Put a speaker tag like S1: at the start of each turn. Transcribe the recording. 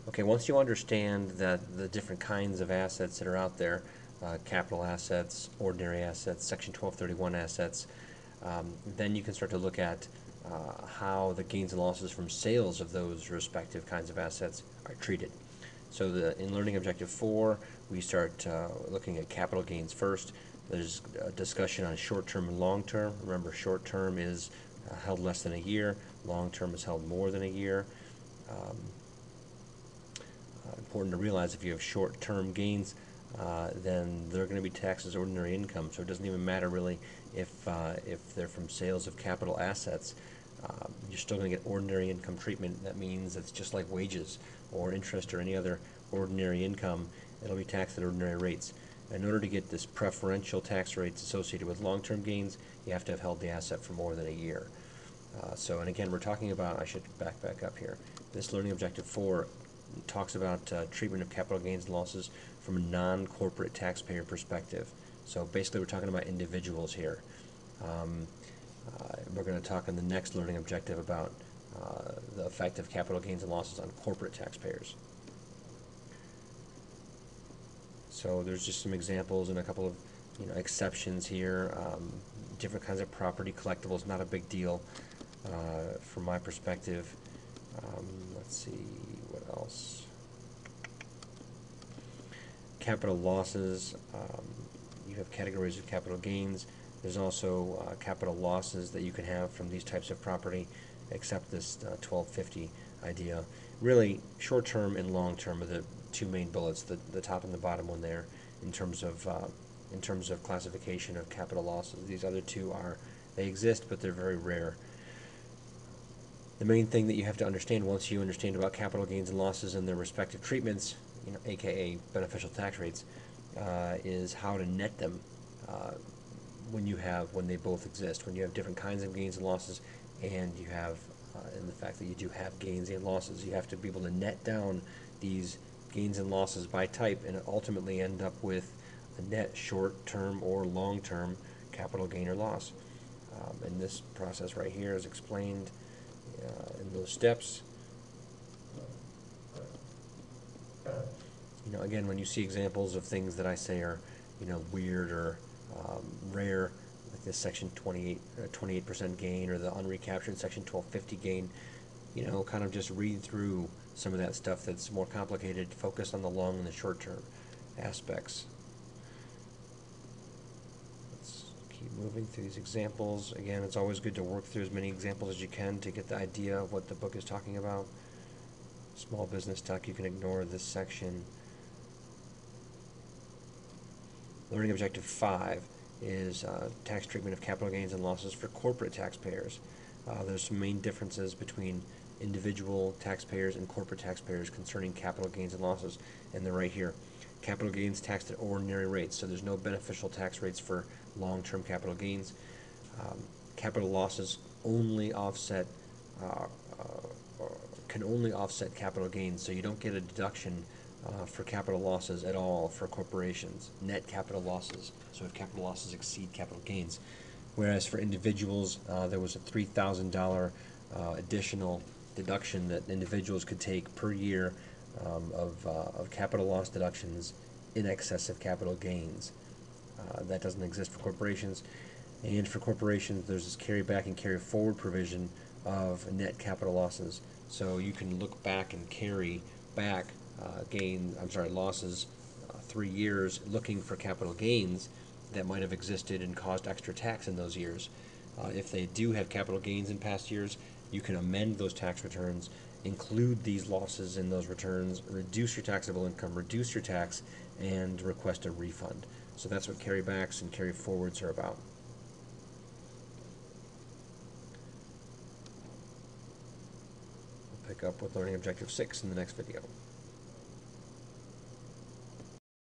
S1: Okay, once you understand that the different kinds of assets that are out there, capital assets, ordinary assets, Section 1231 assets, then you can start to look at how the gains and losses from sales of those respective kinds of assets are treated. So in Learning Objective 4, we start looking at capital gains first. There's a discussion on short-term and long-term. Remember, short-term is held less than a year. Long-term is held more than a year. Important to realize if you have short-term gains, then they're going to be taxed as ordinary income. So it doesn't even matter really if they're from sales of capital assets. You're still going to get ordinary income treatment. That means it's just like wages or interest or any other ordinary income. It'll be taxed at ordinary rates. In order to get this preferential tax rates associated with long-term gains, you have to have held the asset for more than a year. And again, we're talking about, I should back up here. This Learning Objective 4 talks about treatment of capital gains and losses from a non-corporate taxpayer perspective. So basically we're talking about individuals here. We're going to talk in the next learning objective about the effect of capital gains and losses on corporate taxpayers. So there's just some examples and a couple of exceptions here. Different kinds of property collectibles, not a big deal from my perspective. Let's see, what else? Capital losses, you have categories of capital gains. There's also capital losses that you can have from these types of property, except this 1250 idea. Really, short-term and long-term are the two main bullets, the top and the bottom one there, in terms of classification of capital losses. These other two they exist, but they're very rare. The main thing that you have to understand once you understand about capital gains and losses and their respective treatments, aka beneficial tax rates, is how to net them when they both exist. When you have different kinds of gains and losses, and you have and the fact that you do have gains and losses, you have to be able to net down these gains and losses by type, and ultimately end up with a net short-term or long-term capital gain or loss. And this process right here is explained in those steps. Again, when you see examples of things that I say are, weird or rare, like this Section 28% gain or the unrecaptured Section 1250 gain, kind of just read through some of that stuff that's more complicated. Focus on the long and the short-term aspects. Let's keep moving through these examples. Again, it's always good to work through as many examples as you can to get the idea of what the book is talking about. Small business talk, you can ignore this section. Learning Objective 5 is tax treatment of capital gains and losses for corporate taxpayers. There's some main differences between individual taxpayers and corporate taxpayers concerning capital gains and losses, and they're right here. Capital gains taxed at ordinary rates, so there's no beneficial tax rates for long-term capital gains. Capital losses only offset can only offset capital gains, so you don't get a deduction for capital losses at all for corporations, net capital losses, so if capital losses exceed capital gains. Whereas for individuals, there was a $3,000 additional deduction that individuals could take per year of capital loss deductions in excess of capital gains. That doesn't exist for corporations. And for corporations, there's this carry back and carry forward provision of net capital losses. So you can look back and carry back losses 3 years looking for capital gains that might have existed and caused extra tax in those years. If they do have capital gains in past years, you can amend those tax returns, include these losses in those returns, reduce your taxable income, reduce your tax, and request a refund. So that's what carrybacks and carry forwards are about. We'll pick up with Learning Objective 6 in the next video.